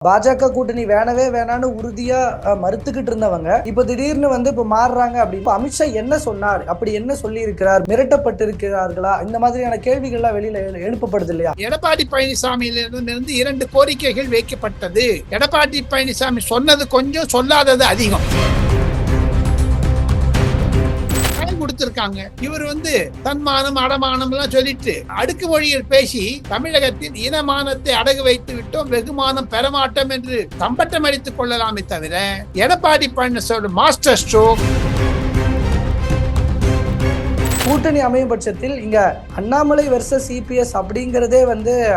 பாஜக கூட்டணி வேணவே வேணான்னு உறுதியா மறுத்துக்கிட்டு இருந்தவங்க இப்ப திடீர்னு இப்ப மாறுறாங்க. அப்படி இப்ப அமித்ஷா என்ன சொன்னார், அப்படி என்ன சொல்லி இருக்கிறார், மிரட்டப்பட்டிருக்கிறார்களா, இந்த மாதிரியான கேள்விகள்லாம் வெளியில எழுப்பப்படுது இல்லையா? எடப்பாடி பழனிசாமியிலிருந்து 2 கோரிக்கைகள் வைக்கப்பட்டது. எடப்பாடி பழனிசாமி சொன்னது கொஞ்சம், சொல்லாதது அதிகம் கொடுத்திருக்காங்க. இவர் தன்மானம் அடமானம் எல்லாம் சொல்லிட்டு அடுக்கு மொழியில் பேசி தமிழகத்தின் இனமானத்தை அடகு வைத்து விட்டோம், வெகுமானம் பெறமாட்டோம் என்று தம்பட்டம் அடித்துக் கொள்ளலாமே தவிர எடப்பாடி பழனிசாமி மாஸ்டர் ஸ்ட்ரோக் கூட்டணி அமையும் பட்சத்தில் இங்க அண்ணாமலை வெர்சஸ் சிபிஎஸ் அப்படிங்கறதே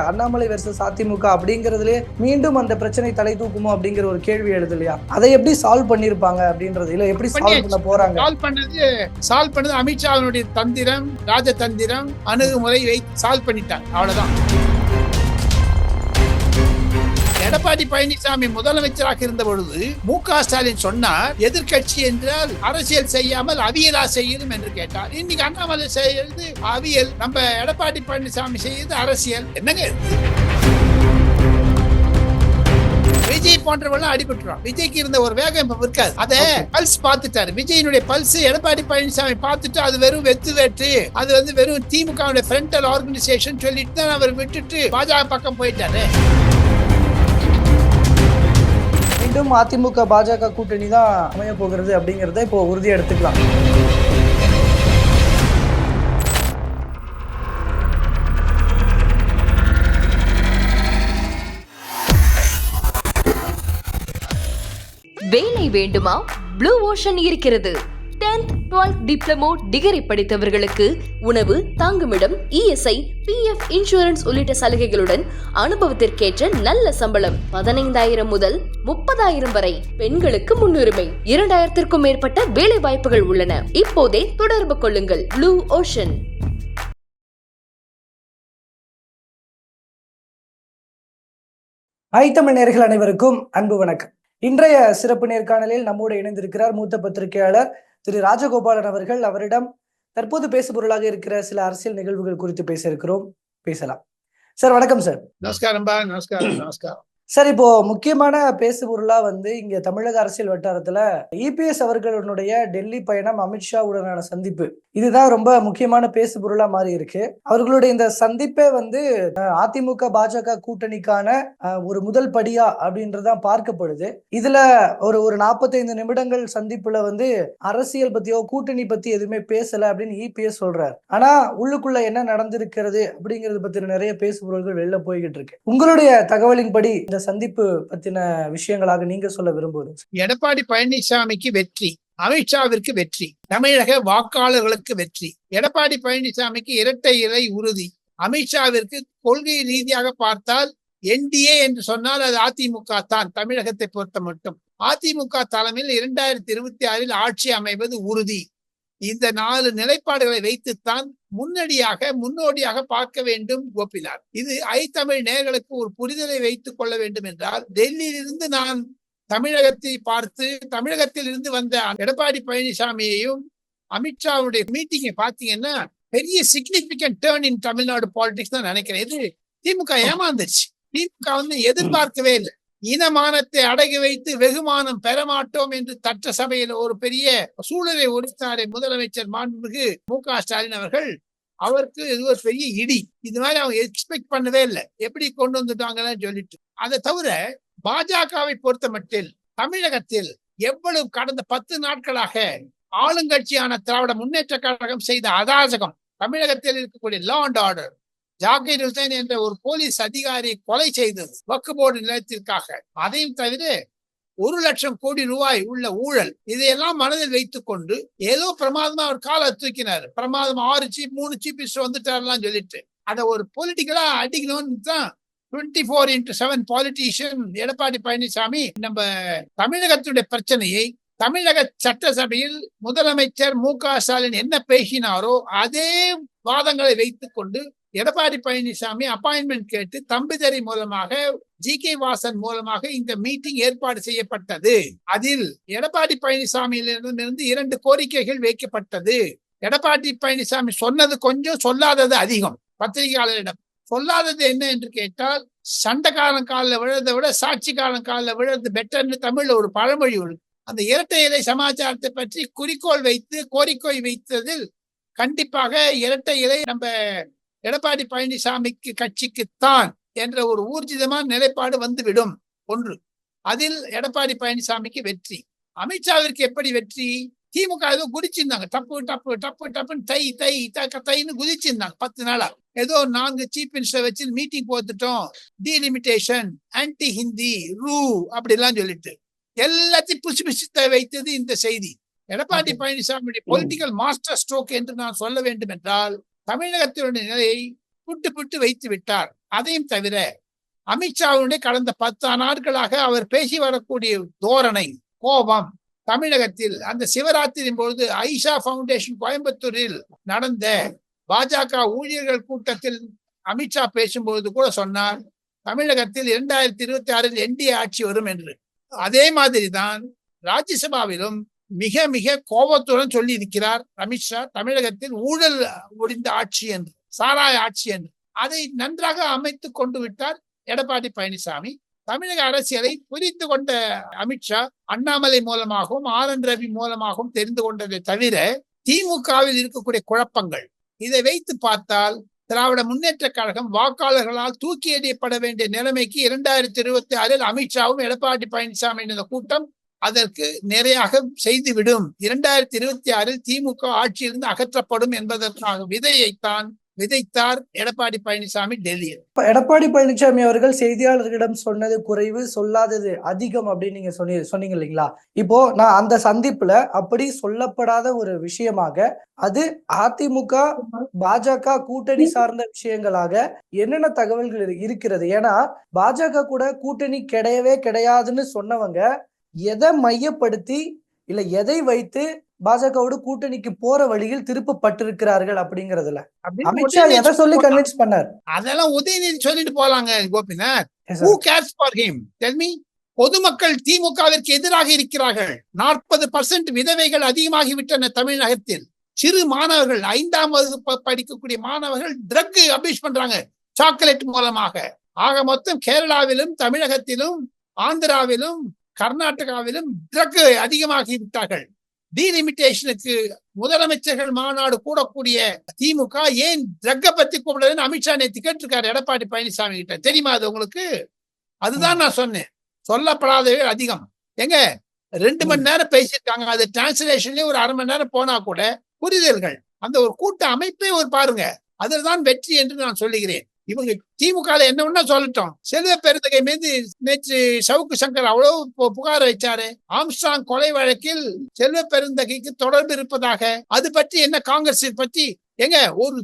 அண்ணாமலை வெர்சஸ் அதிமுக அப்படிங்கறதுலே மீண்டும் அந்த பிரச்சனை தலை தூக்குமோ அப்படிங்கிற ஒரு கேள்வி எழுது இல்லையா? அதை எப்படி சால்வ் பண்ணிருப்பாங்க அப்படின்றது இல்ல, எப்படி சால்வ் பண்ண போறாங்க? சால்வ் பண்ணது அமித்ஷாவினுடைய தந்திரம், ராஜதந்திரம், அணுகுமுறை வைத்து சால்வ் பண்ணிட்டாங்க, அவ்வளவுதான். எடப்பாடி பழனிசாமி முதலமைச்சராக இருந்த பொழுது மு.க. ஸ்டாலின் சொன்னார், எதிர்கட்சி என்றால் அரசியல் செய்யாமல் அவியலா செய்யணும் என்று கேட்டார். இன்னைக்கு அண்ணாமலை செய்யறது அவியல், நம்ம எடப்பாடி பழனிசாமி செய்யறது அரசியல். என்னங்க விஜய் போன்றவெல்லாம் அடிபட்டுரும். விஜய்க்கு இருந்த ஒரு வேகம் இப்ப இருக்காது. அத பல்ஸ் பார்த்துட்டாரு. விஜயினுடைய பல்ஸ் எடப்பாடி பழனிசாமி பார்த்துட்டு அது வெறும் வெத்து வேட்டு, அது வெறும் திமுக ஃப்ரண்டல் ஆர்கனைசேஷன் சொல்லிட்டு தான் அவர் விட்டுட்டு பாஜக பக்கம் போயிட்டாரு. மீண்டும் அதிமுக பாஜக கூட்டணி தான் அமைய போகிறது அப்படிங்கறத இப்போ உறுதியா எடுத்துக்கலாம். வேலை வேண்டுமா? ப்ளூ ஓஷன் இருக்கிறது. 10th 12th டிப்ளமோ டிகிரி படித்தவர்களுக்கு உணவு, தங்குமிடம், இஎஸ்ஐ, பிஎஃப், இன்சூரன்ஸ் உள்ளிட்ட சலுகைகளுடன் அனுபவத்திற்கேற்ற நல்ல சம்பளம் 15,000 முதல் 30,000 வரை. பெண்களுக்கு முன்னுரிமை. 2,000க்கும் மேற்பட்ட வேலை வாய்ப்புகள் உள்ளன. இப்போதே தொடர்பு கொள்ளுங்கள். Blue ocean. தமிழ் நேயர்கள் அனைவருக்கும் அன்பு வணக்கம். இன்றைய சிறப்பு நேர்காணலில் நம்மோடு இணைந்திருக்கிறார் மூத்த பத்திரிகையாளர் திரு ராஜகோபாலன் அவர்கள். அவரிடம் தற்போது பேசுபொருளாக இருக்கிற சில அரசியல் நிகழ்வுகள் குறித்து பேச இருக்கிறோம். பேசலாம் சார். வணக்கம் சார். நமஸ்காரம். நமஸ்காரம் சார். இப்போ முக்கியமான பேசுபொருளா இங்க தமிழக அரசியல் வட்டாரத்துல இபிஎஸ் அவர்களுடைய டெல்லி பயணம், அமித்ஷா உடனான சந்திப்பு, இதுதான் ரொம்ப முக்கியமான பேசுபொருளா மாறி இருக்கு. அவர்களுடைய இந்த சந்திப்பே அதிமுக பாஜக கூட்டணிக்கான ஒரு முதல் படியா அப்படின்றதான் பார்க்கப்படுது. இதுல ஒரு 45 நிமிடங்கள் சந்திப்புல அரசியல் பத்தியோ கூட்டணி பத்தி எதுவுமே பேசல அப்படின்னு இபிஎஸ் சொல்றாரு. ஆனா உள்ளுக்குள்ள என்ன நடந்திருக்கிறது அப்படிங்கறது பத்தின நிறைய பேசுபொருள்கள் வெளில போய்கிட்டு இருக்கு. உங்களுடைய தகவலின்படி இந்த சந்திப்பு பத்தின விஷயங்களாக நீங்க சொல்ல விரும்புவது? எடப்பாடி பழனிசாமிக்கு வெற்றி, அமித்ஷாவிற்கு வெற்றி, தமிழக வாக்காளர்களுக்கு வெற்றி. எடப்பாடி பழனிசாமிக்கு இரட்டை இலை உறுதி. அமித்ஷாவிற்கு கொள்கை ரீதியாக பார்த்தால் என்டிஏ என்று சொன்னால் அது அதிமுக தான். தமிழகத்தை பொறுத்த மட்டும் அதிமுக தலைமையில் 2026 ஆட்சி அமைவது உறுதி. இந்த 4 நிலைப்பாடுகளை வைத்துத்தான் முன்னோடியாக பார்க்க வேண்டும் கோபிநாத். இது தமிழ் நேயர்களுக்கு ஒரு புரிதலை வைத்துக் கொள்ள வேண்டும் என்றால், டெல்லியிலிருந்து நான் தமிழகத்தை பார்த்து தமிழகத்தில் இருந்து வந்த எடப்பாடி பழனிசாமியையும் அமித்ஷாவுடைய மீட்டிங்கை பார்த்தீங்கன்னா பெரிய சிக்னிபிகன்ட் டேர்ன் இன் தமிழ்நாடு பாலிடிக்ஸ் தான் நினைக்கிறேன். இது திமுக ஏமாந்துருச்சு. திமுக எதிர்பார்க்கவே இல்லை. இனமானத்தை அடகி வைத்து வெகுமானம் பெறமாட்டோம் என்று தற்ற சபையில் ஒரு பெரிய சூழலை ஒடுத்தாரே முதலமைச்சர் மாண்புமிகு மு.க. ஸ்டாலின் அவர்கள். அவருக்கு இது ஒரு பெரிய இடி. இது மாதிரி அவங்க எக்ஸ்பெக்ட் பண்ணவே இல்லை. எப்படி கொண்டு வந்துட்டாங்கன்னு சொல்லிட்டு. அதை தவிர பாஜகவை பொறுத்த மட்டில் தமிழகத்தில் எவ்வளவு கடந்த 10 நாட்களாக ஆளுங்கட்சியான திராவிட முன்னேற்ற கழகம் செய்த அராஜகம், தமிழகத்தில் இருக்கக்கூடிய law and order, Zakir Hussain என்ற ஒரு போலீஸ் அதிகாரி கொலை செய்தது வக்ஃப் போர்டு நிலத்திற்காக, அதையும் தவிர 1 லட்சம் கோடி ரூபாய் உள்ள ஊழல், இதையெல்லாம் மனதில் வைத்துக் கொண்டு ஏதோ பிரமாதமா அவர் காலை தூக்கினார். பிரமாதம் 6 சீப் 3 சீஃப் மினிஸ்டர் வந்துட்டாருலாம் சொல்லிட்டு அதை ஒரு பொலிட்டிக்கலா அடிக்கணும்னு தான் 24x7 பாலிட்டிஷியன் எடப்பாடி பழனிசாமி நம்ம தமிழகத்துடைய பிரச்சனையை தமிழக சட்டசபையில் முதலமைச்சர் மு.க. ஸ்டாலின் என்ன பேசினாரோ அதே வாதங்களை வைத்துக் கொண்டு எடப்பாடி பழனிசாமி அப்பாயின்மெண்ட் கேட்டு தம்பிதரை மூலமாக, ஜி.கே. வாசன் மூலமாக இந்த மீட்டிங் ஏற்பாடு செய்யப்பட்டது. அதில் எடப்பாடி பழனிசாமியிலிருந்து 2 கோரிக்கைகள் வைக்கப்பட்டது. எடப்பாடி பழனிசாமி சொன்னது கொஞ்சம், சொல்லாதது அதிகம். பத்திரிகையாளரிடம் சொல்லாதது என்ன என்று கேட்டால், சண்டைக்காரன் காலில் விழுறதை விட சாட்சிக்காரன் காலில் விழுறது பெட்டர்னு தமிழ்ல ஒரு பழமொழி இருக்கு. அந்த இரட்டை இலை சமாச்சாரத்தை பற்றி குறிக்கோள் வைத்து கோரிக்கை வைத்ததில் கண்டிப்பாக இரட்டை இலை நம்ம எடப்பாடி பழனிசாமிக்கு கட்சிக்குத்தான் என்ற ஒரு ஊர்ஜிதமான நிலைப்பாடு வந்துவிடும். ஒன்று, அதில் எடப்பாடி பழனிசாமிக்கு வெற்றி. அமித்ஷாவிற்கு எப்படி வெற்றி? திமுக ஏதோ குதிச்சிருந்தாங்க, டப்பு டப்பு டப்பு டப்புன்னு தை தை தைன்னு குதிச்சிருந்தாங்க 10 நாளா. ஏதோ 4 சீஃப் மினிஸ்டர் வச்சு மீட்டிங் போட்டுட்டோம், டீலிமிட்டேஷன், ஆன்டி ஹிந்தி, ரூ அப்படிலாம் சொல்லிட்டு எல்லாத்தையும் புசி புசித்த வைத்தது இந்த செய்தி. எடப்பாடி பழனிசாமியுடைய பொலிட்டிக்கல் மாஸ்டர் ஸ்ட்ரோக் என்று நான் சொல்ல வேண்டும் என்றால் தமிழகத்தினுடைய நிலையை புட்டு புட்டு வைத்து விட்டார். அதையும் தவிர அமித்ஷாவுடைய கடந்த 10 நாட்களாக அவர் பேசி வரக்கூடிய தோரணை, கோபம், தமிழகத்தில் அந்த சிவராத்திரியின் பொழுது ஐஷா பவுண்டேஷன் கோயம்புத்தூரில் நடந்த பாஜக ஊழியர்கள் கூட்டத்தில் அமித்ஷா பேசும்போது கூட சொன்னார், தமிழகத்தில் 2026 என்டிஏ ஆட்சி வரும் என்று. அதே மாதிரிதான் ராஜ்யசபாவிலும் மிக மிக கோபத்துடன் சொல்லி இருக்கிறார் அமித்ஷா, தமிழகத்தில் ஊழல் முடிந்த ஆட்சி என்று, சாராய ஆட்சி என்று. அதை நன்றாக அமைத்து கொண்டு விட்டார் எடப்பாடி பழனிசாமி. தமிழக அரசியலை புரிந்து கொண்ட அமித்ஷா அண்ணாமலை மூலமாகவும் RN ரவி மூலமாகவும் தெரிந்து கொண்டதை தவிர திமுகவில் இருக்கக்கூடிய குழப்பங்கள் இதை வைத்து பார்த்தால் திராவிட முன்னேற்ற கழகம் வாக்காளர்களால் தூக்கி எறியப்பட வேண்டிய நிலைமைக்கு 2026 அமித்ஷாவும் எடப்பாடி பழனிசாமி இந்த கூட்டம் அதற்கு நிறையாக செய்துவிடும். 2026 திமுக ஆட்சியிலிருந்து அகற்றப்படும் என்பதற்காக விதையைத்தான் விதைத்தார் எடப்பாடி பழனிசாமி டெல்லியில். எடப்பாடி பழனிசாமி அவர்கள் செய்தியாளர்களிடம் சொன்னது குறைவு, சொல்லாதது அதிகம் அப்படின்னு நீங்க சொன்னீங்க இல்லைங்களா? இப்போ நான் அந்த சந்திப்புல அப்படி சொல்லப்படாத ஒரு விஷயமாக அது அதிமுக பாஜக கூட்டணி சார்ந்த விஷயங்களாக என்னென்ன தகவல்கள் இருக்கிறது? ஏன்னா பாஜக கூட கூட்டணி கிடையவே கிடையாதுன்னு சொன்னவங்க எதை மையப்படுத்தி இல்ல எதை வைத்து பாஜகவோட கூட்டணிக்கு போற வழியில் திருப்பப்பட்டிருக்கிறார்கள் அப்படிங்கறதுல அமித்ஷா எதை சொல்லி கன்வின்ஸ் பண்ணார்? அதெல்லாம் உதயநிதி சொல்லிட்டு போலாங்க Gopinath. Who cares for him? Tell me. பொதுமக்கள் திமுகவிற்கு எதிராக இருக்கிறார்கள். 40% விதவைகள் அதிகமாகிவிட்டன தமிழகத்தில். சிறு மாணவர்கள் 5ஆம் வகுப்பு படிக்கக்கூடிய மாணவர்கள் ட்ரக் அபியூஸ் பண்றாங்க சாக்லேட் மூலமாக. ஆக மொத்தம் கேரளாவிலும் தமிழகத்திலும் ஆந்திராவிலும் கர்நாடகாவிலும் ட்ரக் அதிகமாகி விட்டார்கள். டீலிமிட்டேஷனுக்கு முதலமைச்சர்கள் மாநாடு கூடக்கூடிய திமுக ஏன் ட்ரக்கை பத்தி கூப்பிடுறதுன்னு அமித்ஷா நேற்று கேட்டிருக்காரு எடப்பாடி பழனிசாமி கிட்ட. தெரியுமா அது உங்களுக்கு? அதுதான் நான் சொன்னேன், சொல்லப்படாதவை அதிகம். எங்க 2 மணி நேரம் பேசியிருக்காங்க, அது டிரான்ஸ்லேஷன்லயே ஒரு அரை மணி நேரம் போனா கூட புரிதல்கள், அந்த ஒரு கூட்ட அமைப்பே ஒரு பாருங்க, அதுதான் வெற்றி என்று நான் சொல்லுகிறேன். இவங்க திமுக என்ன ஒண்ணா சொல்லட்டும், செல்வ பெருந்தகை மீது நேற்று சவுக்கு சங்கர் அவ்வளவு புகார் வச்சாரு. ஆம்ஸ்ட்ராங் கொலை வழக்கில் செல்வ பெருந்தகைக்கு தொடர்பு இருப்பதாக. அது பற்றி என்ன காங்கிரஸ் பற்றி எங்க ஒரு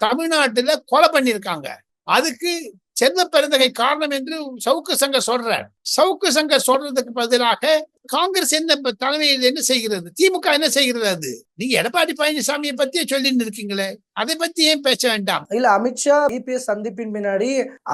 தமிழ்நாட்டுல கொலை பண்ணிருக்காங்க, அதுக்கு செல்வ பெருந்தகை காரணம் என்று சவுக்கு சங்கர் சொல்றார். சவுக்கு சங்கர் சொல்றதுக்கு பதிலாக காங்கிரஸ் என்ன தலைமையில் என்ன செய்கிறது, திமுக என்ன செய்கிறது? அது நீங்க எடப்பாடி பழனிசாமியை பத்தியே சொல்லிட்டு இருக்கீங்களே, அதை பத்தி ஏன் பேச வேண்டாம்? இல்ல, அமித்ஷா EPS சந்திப்பின் பின்னாடி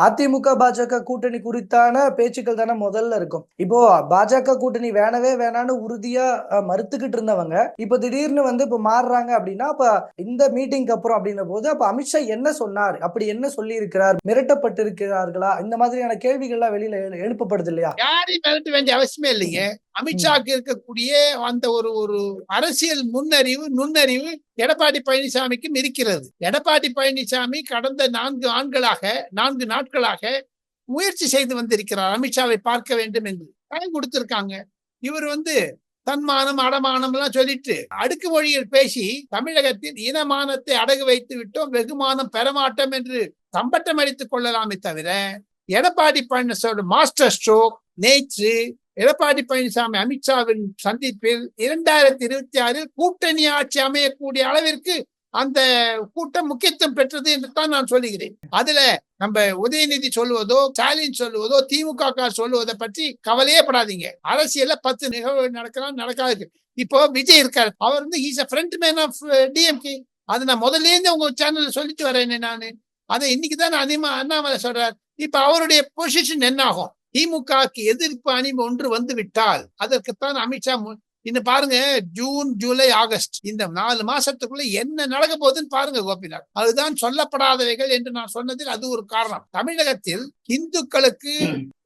அதிமுக பாஜக கூட்டணி குறித்தான பேச்சுக்கள் தானே முதல்ல இருக்கும். இப்போ பாஜக கூட்டணி வேணவே வேணான்னு உறுதியா மறுத்துக்கிட்டு இருந்தவங்க இப்ப திடீர்னு இப்ப மாறுறாங்க அப்படின்னா, அப்ப இந்த மீட்டிங்க்கு அப்புறம் அப்படின்ன போது அப்ப அமித்ஷா என்ன சொன்னார், அப்படி என்ன சொல்லி இருக்கிறார், மிரட்டப்பட்டு இருக்கிறார்களா, இந்த மாதிரியான கேள்விகள்லாம் வெளியில எழுப்பப்படுது இல்லையா? யாரையும் மிரட்ட வேண்டிய அவசியமே இல்லைங்க. அமித்ஷாக்கு இருக்கக்கூடிய அந்த ஒரு அரசியல் நுண்ணறிவு எடப்பாடி பழனிசாமிக்கும் இருக்கிறது. எடப்பாடி பழனிசாமி கடந்த 4 நாட்களாக முயற்சி செய்து வந்திருக்கிறார் அமித்ஷாவை பார்க்க வேண்டும் என்று. டைம் கொடுத்திருக்காங்க. இவர் தன்மானம் அடமானம் எல்லாம் சொல்லிட்டு அடுக்கு மொழியில் பேசி தமிழகத்தில் இனமானத்தை அடகு வைத்து விட்டோம், வெகுமானம் பெறமாட்டோம் என்று தம்பட்டம் அடித்துக் கொள்ளலாமே தவிர, எடப்பாடி பழனிசாமி மாஸ்டர் ஸ்ட்ரோக் நேற்று எடப்பாடி பழனிசாமி அமித்ஷாவின் சந்திப்பில் 2026 கூட்டணி ஆட்சி அமையக்கூடிய அளவிற்கு அந்த கூட்டம் முக்கியத்துவம் பெற்றது என்று தான் நான் சொல்லுகிறேன். அதுல நம்ம உதயநிதி சொல்லுவதோ ஸ்டாலின் சொல்லுவதோ திமுக சொல்லுவதை பற்றி கவலையே படாதீங்க. அரசியல்ல 10 நிகழ்வு நடக்கலாம், நடக்காது. இப்போ விஜய் இருக்காரு, அவர் he's a front man of DMK. அது நான் முதல்ல இருந்து உங்க சேனல்ல சொல்லிட்டு வரேன். நானு அதை இன்னைக்குதான் அண்ணாமலை சொல்றார். இப்ப அவருடைய பொசிஷன் என்ன ஆகும்? திமுகக்கு எதிர்ப்பு அணி ஒன்று வந்து விட்டால் அதற்குத்தான் அமித்ஷா இன்னும் பாருங்க, ஜூன், ஜூலை, ஆகஸ்ட் இந்த 4 மாசத்துக்குள்ள என்ன நடக்க போகுதுன்னு பாருங்க கோபிநாத். அதுதான் சொல்லப்படாதவைகள் என்று நான் சொன்னதில் அது ஒரு காரணம். தமிழகத்தில் இந்துக்களுக்கு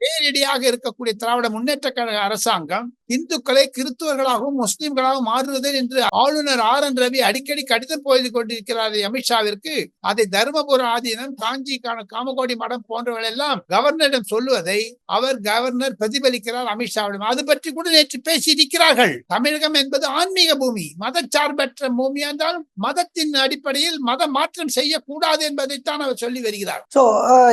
நேரடியாக இருக்கக்கூடிய திராவிட முன்னேற்ற கழக அரசாங்கம் இந்துக்களை கிறிஸ்துவர்களாகவும் முஸ்லிம்களாகவும் மாறுவது என்று ஆளுநர் RN ரவி அடிக்கடி கடிதம் போய்து கொண்டிருக்கிறார் அமித்ஷாவிற்கு. அதை தருமபுர ஆதீனம், காஞ்சி காமகோடி மடம் போன்றவர்கள் எல்லாம் கவர்னரிடம் சொல்லுவதை கவர்னர் பிரதிபலிக்கிறார் அமித்ஷாவிடம். அது பற்றி கூட நேற்று பேசியிருக்கிறார்கள். தமிழகம் என்பது ஆன்மீக பூமி, மதச்சார்பற்ற பூமியா இருந்தாலும் மதத்தின் அடிப்படையில் மத மாற்றம் செய்யக்கூடாது என்பதைத்தான் அவர் சொல்லி வருகிறார். சோ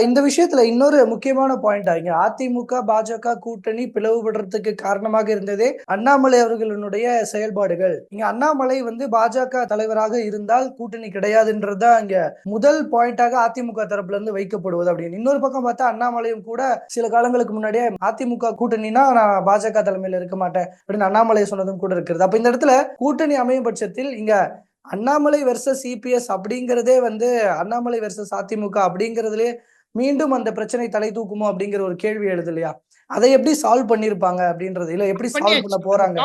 இந்த விஷயத்துல இன்னொரு முக்கியமான பாயிண்ட் ஆகிங்க, அதிமுக பாஜக கூட்டணி பிளவுபடுறதுக்கு காரணமாக இருந்ததே அண்ணாமலை அவர்களுடைய செயல்பாடுகள். இங்க அண்ணாமலை பாஜக தலைவராக இருந்தால் கூட்டணி கிடையாதுன்றதுதான் இங்க முதல் பாயிண்டாக அதிமுக தரப்புல இருந்து வைக்கப்படுவது அப்படின்னு. இன்னொரு பக்கம் பார்த்தா அண்ணாமலையும் கூட சில காலங்களுக்கு முன்னாடியே அதிமுக கூட்டணினா நான் பாஜக தலைமையில இருக்க மாட்டேன் அப்படின்னு அண்ணாமலை சொன்னதும் கூட இருக்கிறது. அப்ப இந்த இடத்துல கூட்டணி அமையும் பட்சத்தில் இங்க அண்ணாமலை வெர்சஸ் EPS அப்படிங்கிறதே அண்ணாமலை வெர்சஸ் அதிமுக அப்படிங்கிறதுலே மீண்டும் அந்த பிரச்சனை தலை தூக்குமோ அப்படிங்கிற ஒரு கேள்வி எழுது இல்லையா? அதை எப்படி சால்வ் பண்ணிருப்பாங்க அப்படின்றது, இல்ல எப்படி சால்வ் பண்ண போறாங்க?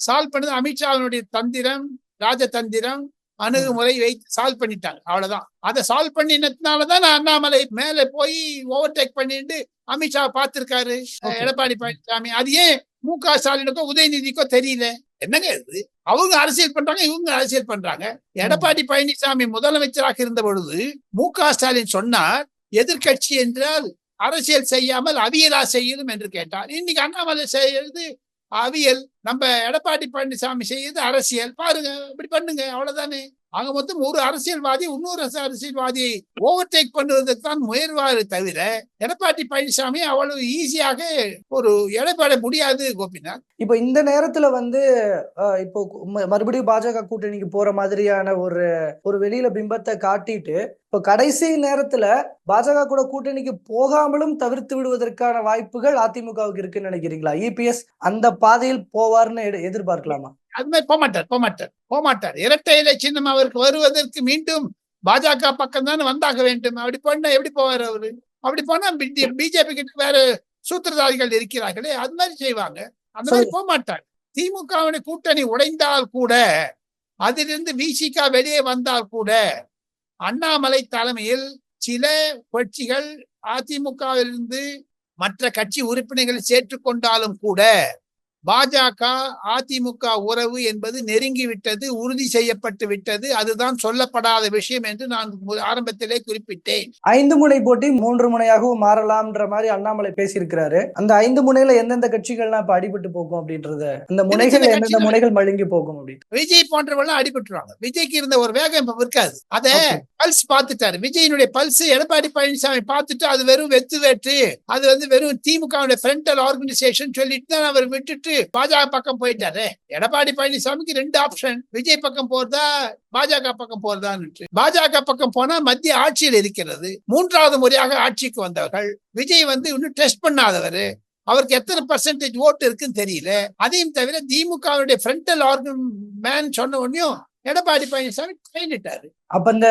சால்வ் பண்ணது அமித்ஷாவினுடைய தந்திரம், ராஜதந்திரம், அணுகுமுறை வைத்து சால்வ் பண்ணிட்டாங்க. அவ்வளவுதான். அதை சால்வ் பண்ணினதுனாலதான் அண்ணாமலை மேல போய் ஓவர்டேக் பண்ணிட்டு அமித்ஷா பார்த்திருக்காரு எடப்பாடி பழனிசாமி. அது ஏன் MK ஸ்டாலினுக்கோ உதயநிதிக்கோ தெரியல? என்னங்க இது? அவங்க அரசியல் பண்றாங்க, இவங்க அரசியல் பண்றாங்க. எடப்பாடி பழனிசாமி முதலமைச்சராக இருந்த பொழுது MK ஸ்டாலின் சொன்னார், எதிர்கட்சி என்றால் அரசியல் செய்யாமல் அவியலா செய்யணும் என்று கேட்டார். இன்னைக்கு அண்ணாமலை செய்யறது அவியல், நம்ம எடப்பாடி பழனிசாமி செய்யறது அரசியல். பாருங்க, இப்படி பண்ணுங்க, அவ்வளவுதானே. ஆக மொத்தம் ஒரு அரசியல்வாதி இன்னொரு அரசியல்வாதியை ஓவர்டேக் பண்ணுவதற்கு தான் முயல்வாரு தவிர எடப்பாடி பழனிசாமி அவ்வளவு ஈஸியாக ஒரு எடப்பாட முடியாது கோபிநாத். இப்ப இந்த நேரத்துல இப்போ மறுபடியும் பாஜக கூட்டணிக்கு போற மாதிரியான ஒரு வெளியில பிம்பத்தை காட்டிட்டு இப்ப கடைசி நேரத்துல பாஜக கூட கூட்டணிக்கு போகாமலும் தவிர்த்து விடுவதற்கான வாய்ப்புகள் அதிமுகவுக்கு இருக்குன்னு நினைக்கிறீங்களா? EPS அந்த பாதையில் போவார்னு எதிர்பார்க்கலாமா? அது மாதிரி போமாட்டார். இரட்டை இலை சின்னம் அவருக்கு வருவதற்கு மீண்டும் பாஜக பக்கம் தான் வந்தாக வேண்டும். அப்படி பண்ணா எப்படி போவார் அவரு? அப்படி போனா பிஜேபி கிட்ட வேற சூத்திரதாரிகள் இருக்கிறார்களே, அது மாதிரி செய்வாங்க. அந்த மாதிரி போமாட்டார். திமுகவின் கூட்டணி உடைந்தால் கூட, அதிலிருந்து VCK வெளியே வந்தால் கூட, அண்ணாமலை தலைமையில் சில கட்சிகள் அதிமுகவிலிருந்து மற்ற கட்சி உறுப்பினர்களை சேர்த்துக் கொண்டாலும் கூட பாஜக அதிமுக உறவு என்பது நெருங்கிவிட்டது, உறுதி செய்யப்பட்டு விட்டது. அதுதான் சொல்லப்படாத விஷயம் என்று நான் ஆரம்பத்திலே குறிப்பிட்டேன். 5 முனை போட்டி 3 முனையாகவும் மாறலாம்ன்ற மாதிரி அண்ணாமலை பேசியிருக்கிறாரு. அந்த 5 முனையில எந்தெந்த கட்சிகள்லாம் இப்ப அடிபட்டு போகும் அப்படின்றது, அந்த முனைகள் எந்தெந்த முனைகள் மழுங்கி போகும் அப்படின்னு. விஜய் போன்றவர்கள் அடிபட்டுருவாங்க. விஜய்க்கு இருந்த ஒரு வேகம் இப்ப இருக்காது. அத பல்ஸ் பார்த்துட்டாரு. விஜயனுடைய பல்ஸ் எடப்பாடி பழனிசாமி பார்த்துட்டு அது வெறும் வெத்து வேற்று, அது வெறும் திமுக ஃப்ரண்டல் ஆர்கனைசேஷன் சொல்லிட்டு தான் அவர் விட்டுட்டு பாஜக பக்கம் போயிட்டாரு. எடப்பாடி பழனிசாமிக்கு 2 ஆப்ஷன், விஜய் பக்கம் போறதா பாஜக பக்கம் போறதான்னு. பாஜக பக்கம் போனா மத்திய ஆட்சியில் இருக்கிறது, 3வது முறையாக ஆட்சிக்கு வந்தவர்கள். விஜய் இன்னும் டெஸ்ட் பண்ணாதவர், அவருக்கு எத்தனை % ஓட்டு இருக்குன்னு தெரியல. அதையும் தவிர திமுகவுடைய ஃப்ரண்டல் ஆர்கன் மேன் சொன்ன உடனே எடப்பாடி பழனிசாமி கைவிட்டாரு. அப்ப இந்த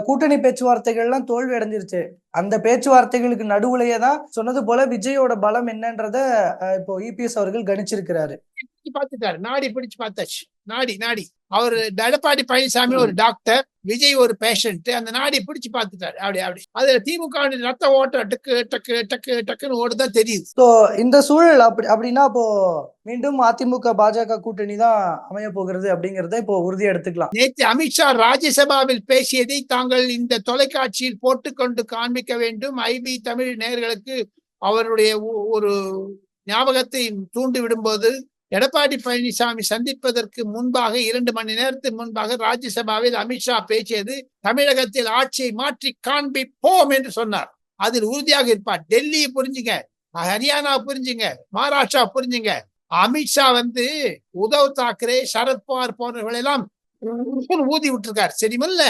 கூட்டணி பேச்சுவார்த்தைகள்லாம் தோல்வி அடைஞ்சிருச்சு. அந்த பேச்சுவார்த்தைகளுக்கு நடுவுலயே தான் சொன்னது போல விஜயோட பலம் என்னன்றத இப்போ EPS அவர்கள் கணிச்சிருக்கிறாரு. பார்த்துட்டாரு, நாடி பிடிச்சு பார்த்தாச்சு. நாடி அவர் எடப்பாடி பழனிசாமி ஒரு டாக்டர், விஜய் ஒரு பேஷண்ட். அந்த நாடி பிடிச்சு பார்த்துட்டாரு. அப்படி அதுல திமுக ரத்த ஓட்டம் டக்கு டக்கு டக்கு டக்குன்னு ஓடுதான் தெரியுது. சோ இந்த சூழல் அப்படின்னா இப்போ மீண்டும் அதிமுக பாஜக கூட்டணி தான் அமைய போகிறது அப்படிங்கறத இப்போ உறுதி எடுத்துக்கலாம். நேற்று அமித்ஷா ராஜ்யசபாவில் பேசியதை தாங்கள் இந்த தொலைக்காட்சியில் போட்டுக்கொண்டு காண்பிக்க வேண்டும். IB தமிழ் நேயர்களுக்கு அவருடைய ஒரு ஞாபகத்தை தூண்டி விடும்போது, எடப்பாடி பழனிசாமி சந்திப்பதற்கு முன்பாக 2 மணி நேரத்துக்கு முன்பாக ராஜ்யசபாவில் அமித்ஷா பேசியது, தமிழகத்தில் ஆட்சியை மாற்றி காண்பிப்போம் என்று சொன்னார். அதில் உறுதியாக இருப்பார். டெல்லியை புரிஞ்சுங்க, ஹரியானா புரிஞ்சுங்க, மகாராஷ்டிரா புரிஞ்சுங்க. அமித்ஷா உத்தவ் தாக்கரே, சரத்பவார் போன்றவர்கள் எல்லாம் ஊதி விட்டுருக்காரு. சரிமல்ல,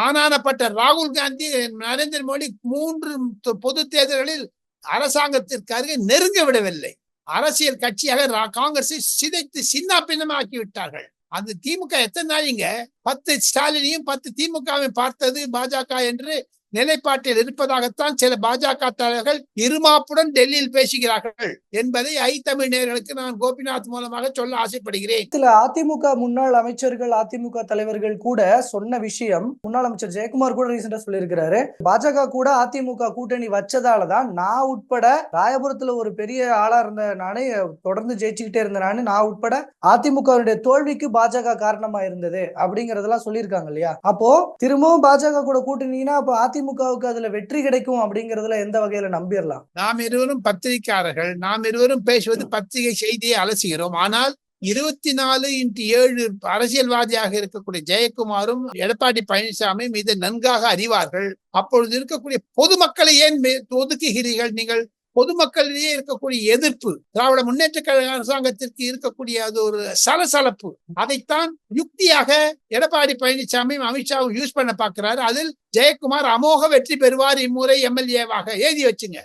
ஆனானப்பட்ட ராகுல் காந்தி, நரேந்திர மோடி 3 பொது தேர்தல்களில் அரசாங்கத்திற்கு அருகே நெருங்க விடவில்லை. அரசியல் கட்சியாக காங்கிரஸை சிதைத்து சின்ன பின்னமாக்கி விட்டார்கள். அந்த திமுக எத்தனை நாளிங்க 10 ஸ்டாலினையும் 10 திமுகவையும் பார்த்தது பாஜக என்று நிலைப்பாட்டில் இருப்பதாகத்தான் சில பாஜக தலைவர்கள் இருமாப்புடன் டெல்லியில் பேசுகிறார்கள் என்பதை தமிழ் நேயர்களுக்கு நான் கோபிநாத் மூலமாக சொல்ல ஆசைப்படுகிறேன். சில அதிமுக முன்னாள் அமைச்சர்கள், அதிமுக தலைவர்கள் கூட சொன்ன விஷயம், முன்னாள் அமைச்சர் ஜெயக்குமார் கூட ரீசெண்டா சொல்லியிருக்கிறாரு, பாஜக கூட அதிமுக கூட்டணி வச்சதாலதான் நான் உட்பட ராயபுரத்துல ஒரு பெரிய ஆளா இருந்த நானே தொடர்ந்து ஜெயிச்சுக்கிட்டே இருந்த நான் உட்பட அதிமுகவுடைய தோல்விக்கு பாஜக காரணமா இருந்தது அப்படிங்கறதெல்லாம் சொல்லியிருக்காங்க இல்லையா? அப்போ திரும்பவும் பாஜக கூட கூட்டணினா அப்போ அதிமுகவுக்கு அதுல வெற்றி கிடைக்கும் அப்படிங்கறதுல எந்த வகையில நம்பிடலாம்? நாம் இருவரும் பத்திரிகையாளர்கள், நாம் இருவரும் பேசுவது பத்திரிகை செய்தியை அலசுகிறோம். ஆனால் 24x7 அரசியல்வாதியாக இருக்கக்கூடிய ஜெயக்குமாரும் எடப்பாடி பழனிசாமி மீது நன்காக அறிவார்கள். அப்பொழுது இருக்கக்கூடிய பொதுமக்களை ஏன் ஒதுக்குகிறீர்கள் நீங்கள்? பொதுமக்களிடையே இருக்கக்கூடிய எதிர்ப்பு, திராவிட முன்னேற்ற கழக அரசாங்கத்திற்கு இருக்கக்கூடிய அது ஒரு சலசலப்பு, அதைத்தான் யுக்தியாக எடப்பாடி பழனிசாமி அமித்ஷாவும் யூஸ் பண்ண பாக்குறாரு. அதில் ஜெயக்குமார் அமோக வெற்றி பெறுவார் இம்முறை எம்எல்ஏவாக எழுதி வச்சுங்க.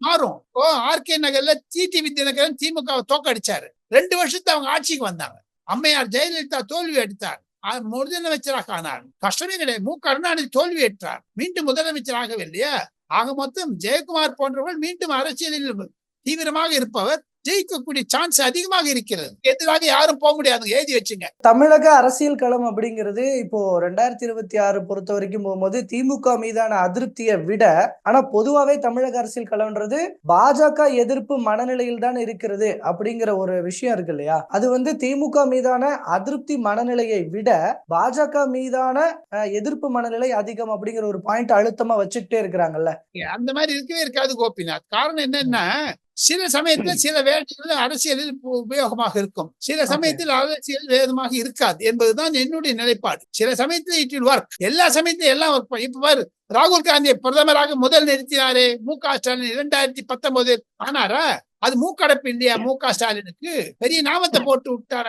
மாறும். ஆர்கே நகர்ல டிடிவி தினகரன் திமுக தோக்கடிச்சாரு. 2 வருஷத்தை அவங்க ஆட்சிக்கு வந்தாங்க. அம்மையார் ஜெயலலிதா தோல்வி அடித்தார், முதலமைச்சராக ஆனார். கஷ்டமே கிடையாது. மு கருணாநிதி தோல்வி ஏற்றார், மீண்டும் முதலமைச்சராகவில்லையா? ஆக மொத்தம் ஜெயக்குமார் போன்றவர்கள் மீண்டும் அரசியலில் தீவிரமாக இருப்பவர், ஜெயிக்கக்கூடிய சான்ஸ் அதிகமாக இருக்கிறது. எதிராக யாரும் போக முடியாது, எழுதி வச்சுங்க. தமிழக அரசியல் களம் அப்படிங்கிறது இப்போ 2026 பொறுத்த வரைக்கும் போகும்போது திமுக மீதான அதிருப்தியை விட, ஆனா பொதுவாவே தமிழக அரசியல் களம்ன்றது பாஜக எதிர்ப்பு மனநிலையில் தான் இருக்கிறது அப்படிங்கிற ஒரு விஷயம் இருக்கு இல்லையா? அது திமுக மீதான அதிருப்தி மனநிலையை விட பாஜக மீதான எதிர்ப்பு மனநிலை அதிகம் அப்படிங்கிற ஒரு பாயிண்ட் அழுத்தமா வச்சுக்கிட்டே இருக்கிறாங்கல்ல. அந்த மாதிரி இருக்கவே இருக்காது கோபிநாத். காரணம் என்னன்னா, சில சமயத்துல சில வேலைகள் அரசியலில் உபயோகமாக இருக்கும், சில சமயத்தில் அரசியல் வேதமாக இருக்காது என்பதுதான் என்னுடைய நிலைப்பாடு. சில சமயத்துல இட் வில் ஒர்க், எல்லா சமயத்திலும் எல்லாம் ஒர்க் பண்ண. இப்ப பாரு, ராகுல் காந்தியை பிரதமராக முதல் நிறுத்தினாரே மு.க. ஸ்டாலின் 2019 ஆனாரா? அது மூக்கடைப்பு இல்லையா? மு.க. ஸ்டாலினுக்கு பெரிய நாமத்தை போட்டு விட்டார,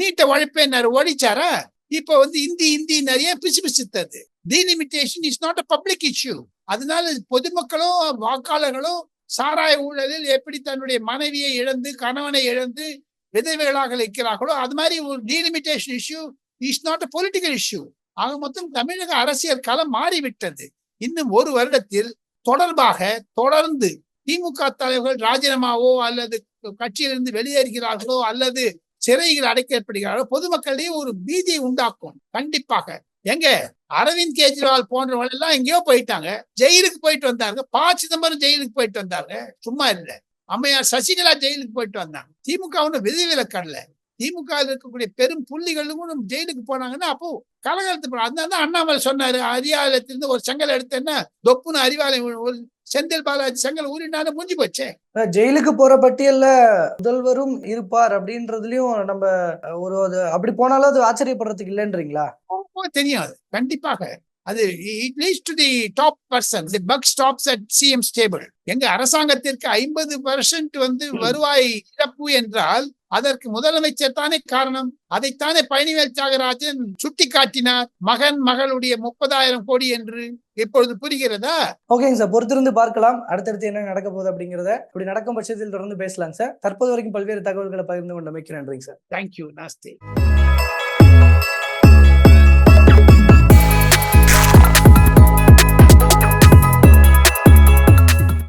நீட்ட உழைப்பேன்னாரு, ஒழிச்சாரா? இப்ப இந்தி நிறைய பிசு பிசுத்தது. Delimitation is not a public issue. அதனால பொதுமக்களும் வாக்காளர்களும் சாராய ஊழலில் எப்படி தன்னுடைய மனைவியை இழந்து கணவனை இழந்து விதவைகளாக இருக்கிறார்களோ அது மாதிரி ஒரு delimitation issue is not a political issue. ஆக மொத்தம் தமிழக அரசியல் களம் மாறிவிட்டது. இன்னும் ஒரு வருடத்தில் தொடர்ந்து திமுக தலைவர்கள் ராஜினாமாவோ அல்லது கட்சியிலிருந்து வெளியேறுகிறார்களோ அல்லது சிறைகள் அடைக்கப்படுகிறார்களோ பொதுமக்களிடையே ஒரு பீதியை உண்டாக்கும் கண்டிப்பாக. எங்க அரவிந்த் கெஜ்ரிவால் போன்றவர்கள் எல்லாம் எங்கேயோ போயிட்டாங்க, ஜெயிலுக்கு போயிட்டு வந்தாங்க. சிதம்பரம் ஜெயிலுக்கு போயிட்டு வந்தாங்க, சும்மா இல்ல. அம்மையார் சசிகலா ஜெயிலுக்கு போயிட்டு வந்தாங்க. திமுக விதிவிலக்கல்ல. திமுக இருக்கக்கூடிய பெரும் புள்ளிகளும் ஜெயிலுக்கு போனாங்கன்னா அப்போ கலகலத்து. அதனால அண்ணாமலை சொன்னாரு, அரியாலத்திலிருந்து ஒரு செங்கல் எடுத்தேன்னா தொப்புன்னு அறிவாலை ஒரு செந்தில் பாலாஜி செங்கல் ஊறினாலும் முடிஞ்சு போச்சே. ஜெயிலுக்கு போற பட்டியல்ல முதல்வரும் இருப்பார் அப்படின்றதுலயும் நம்ம ஒரு அப்படி போனாலும் அது ஆச்சரியப்படுறதுக்கு இல்லைன்றீங்களா? தெரியும், அது கண்டிப்பாக. அது it leads to the top person. The buck stops at CM stable. எங்க அரசாங்கத்திற்கு 50% வருவாய் இழப்பு என்றால் அதற்கு முதலமைச்சர் தானே காரணம். அதைத்தானே பழனிவேல் தியாகராஜன் சுட்டி காட்டினார், மகளுடைய 30,000 கோடி என்று. இப்பொழுது புரிகிறதா? ஓகேங்க சார், பொறுத்திருந்து பார்க்கலாம் அடுத்தடுத்து என்ன நடக்க போகுது அப்படிங்கறத. இப்படி நடக்கும் பட்சத்தில் தொடர்ந்து பேசலாம் சார். தற்போது வரைக்கும் பல்வேறு தகவல்களை பகிர்ந்து கொண்டமைக்கு நன்றிங்க சார். தேங்க்யூ. நாஸ்தே.